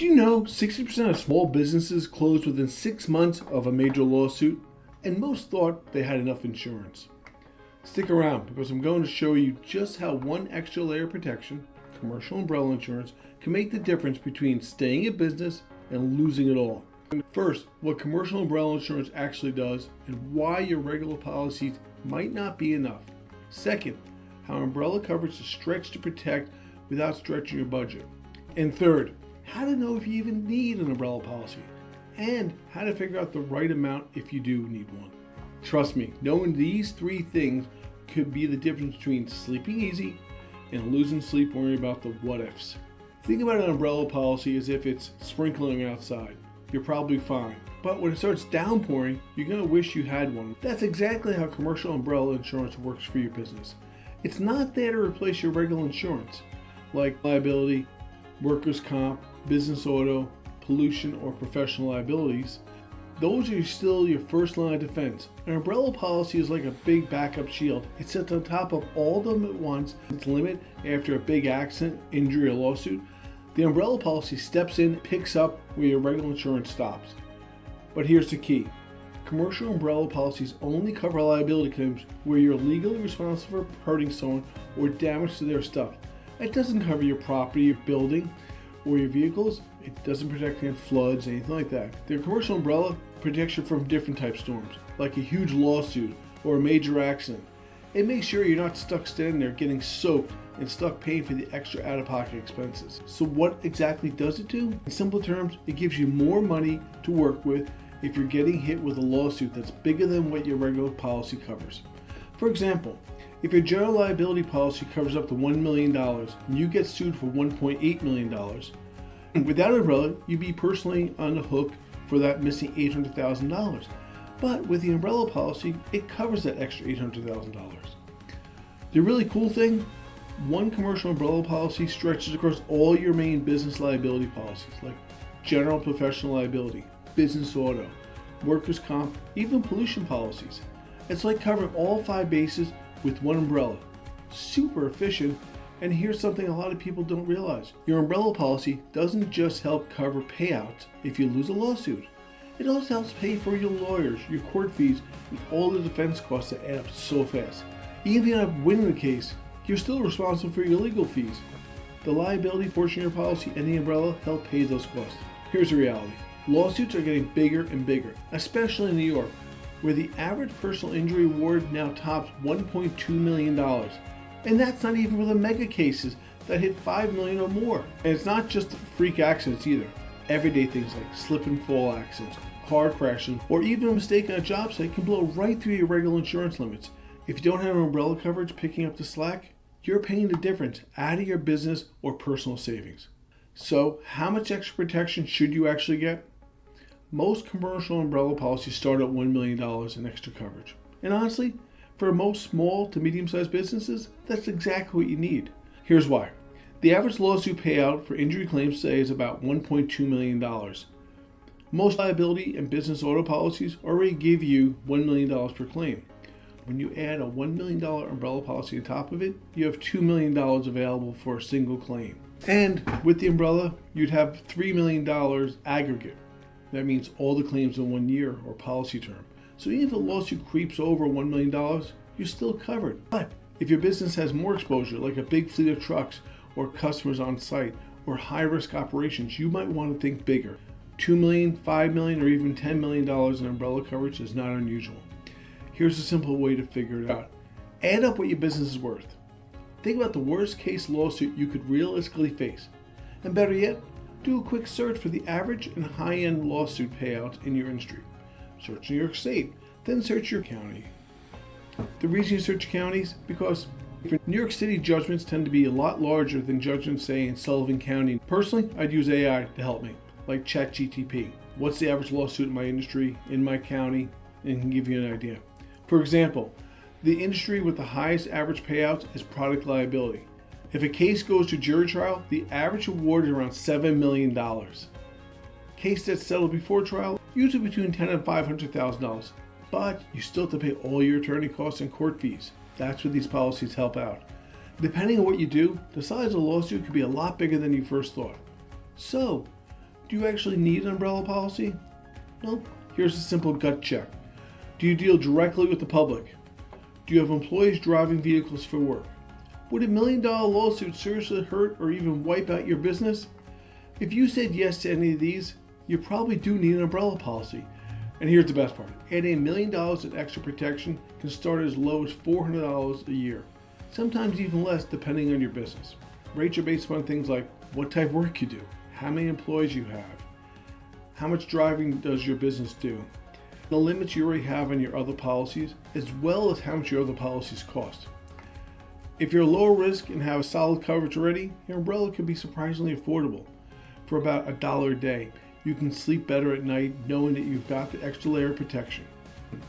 Did you know 60% of small businesses close within 6 months of a major lawsuit? And most thought they had enough insurance. Stick around because I'm going to show you just how one extra layer of protection, commercial umbrella insurance, can make the difference between staying in business and losing it all. First, what commercial umbrella insurance actually does and why your regular policies might not be enough. Second, how umbrella coverage is stretched to protect without stretching your budget. And third, how to know if you even need an umbrella policy and how to figure out the right amount if you do need one. Trust me, knowing these three things could be the difference between sleeping easy and losing sleep worrying about the what ifs. Think about an umbrella policy as if it's sprinkling outside. You're probably fine. But when it starts downpouring, you're going to wish you had one. That's exactly how commercial umbrella insurance works for your business. It's not there to replace your regular insurance, like liability, workers' comp, business auto, pollution, or professional liabilities. Those are still your first line of defense. An umbrella policy is like a big backup shield. It sits on top of all of them at once. Its limit after a big accident, injury, or lawsuit. The umbrella policy steps in, picks up where your regular insurance stops. But here's the key. Commercial umbrella policies only cover liability claims where you're legally responsible for hurting someone or damage to their stuff. It doesn't cover your property, your building, or your vehicles. It doesn't protect against floods, anything like that. The commercial umbrella protects you from different type storms, like a huge lawsuit or a major accident. It makes sure you're not stuck standing there getting soaked and stuck paying for the extra out-of-pocket expenses. So what exactly does it do? In simple terms, it gives you more money to work with if you're getting hit with a lawsuit that's bigger than what your regular policy covers. For example, if your general liability policy covers up to $1 million and you get sued for $1.8 million, without an umbrella, you'd be personally on the hook for that missing $800,000. But with the umbrella policy, it covers that extra $800,000. The really cool thing, one commercial umbrella policy stretches across all your main business liability policies, like general and professional liability, business auto, workers' comp, even pollution policies. It's like covering all 5 bases with one umbrella. Super efficient. And here's something a lot of people don't realize. Your umbrella policy doesn't just help cover payouts if you lose a lawsuit. It also helps pay for your lawyers, your court fees, and all the defense costs that add up so fast. Even if you end up winning the case, you're still responsible for your legal fees. The liability portion of your policy and the umbrella help pay those costs. Here's the reality. Lawsuits are getting bigger and bigger, especially in New York, where the average personal injury award now tops $1.2 million. And that's not even for the mega cases that hit $5 million or more. And it's not just freak accidents either. Everyday things like slip and fall accidents, car crashes, or even a mistake on a job site can blow right through your regular insurance limits. If you don't have umbrella coverage picking up the slack, you're paying the difference out of your business or personal savings. So how much extra protection should you actually get? Most commercial umbrella policies start at $1 million in extra coverage. And honestly, for most small to medium-sized businesses, that's exactly what you need. Here's why. The average lawsuit payout for injury claims today is about $1.2 million. Most liability and business auto policies already give you $1 million per claim. When you add a $1 million umbrella policy on top of it, you have $2 million available for a single claim. And with the umbrella, you'd have $3 million aggregate. That means all the claims in 1 year or policy term. So even if a lawsuit creeps over $1 million, you're still covered. But if your business has more exposure, like a big fleet of trucks or customers on site or high-risk operations, you might want to think bigger. $2 million, $5 million, or even $10 million in umbrella coverage is not unusual. Here's a simple way to figure it out. Add up what your business is worth. Think about the worst case lawsuit you could realistically face. And better yet, do a quick search for the average and high-end lawsuit payouts in your industry. Search New York State, then search your county. The reason you search counties, because New York City judgments tend to be a lot larger than judgments, say, in Sullivan County. Personally, I'd use AI to help me, like ChatGPT. What's the average lawsuit in my industry, in my county, and can give you an idea. For example, the industry with the highest average payouts is product liability. If a case goes to jury trial, the average award is around $7 million. Case that's settled before trial, usually between $10,000 and $500,000, but you still have to pay all your attorney costs and court fees. That's where these policies help out. Depending on what you do, the size of the lawsuit could be a lot bigger than you first thought. So, Do you actually need an umbrella policy? Well, here's a simple gut check. Do you deal directly with the public? Do you have employees driving vehicles for work? Would a $1 million lawsuit seriously hurt or even wipe out your business? If you said yes to any of these, you probably do need an umbrella policy. And here's the best part. Adding $1 million in extra protection can start as low as $400 a year, sometimes even less depending on your business. Rates are based on things like what type of work you do, how many employees you have, how much driving does your business do, the limits you already have on your other policies, as well as how much your other policies cost. If you're lower risk and have solid coverage already, your umbrella can be surprisingly affordable. For about $1 a day, you can sleep better at night knowing that you've got the extra layer of protection.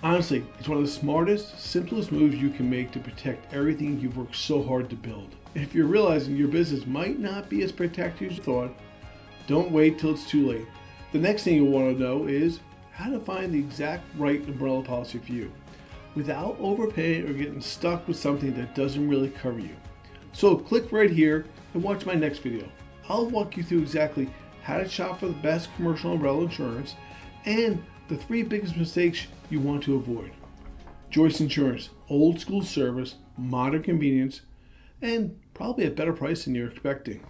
Honestly, it's one of the smartest, simplest moves you can make to protect everything you've worked so hard to build. If you're realizing your business might not be as protected as you thought, don't wait till it's too late. The next thing you'll want to know is how to find the exact right umbrella policy for you without overpaying or getting stuck with something that doesn't really cover you. So click right here and watch my next video. I'll walk you through exactly how to shop for the best commercial umbrella insurance and the 3 biggest mistakes you want to avoid. Joyce Insurance, old school service, modern convenience, and probably a better price than you're expecting.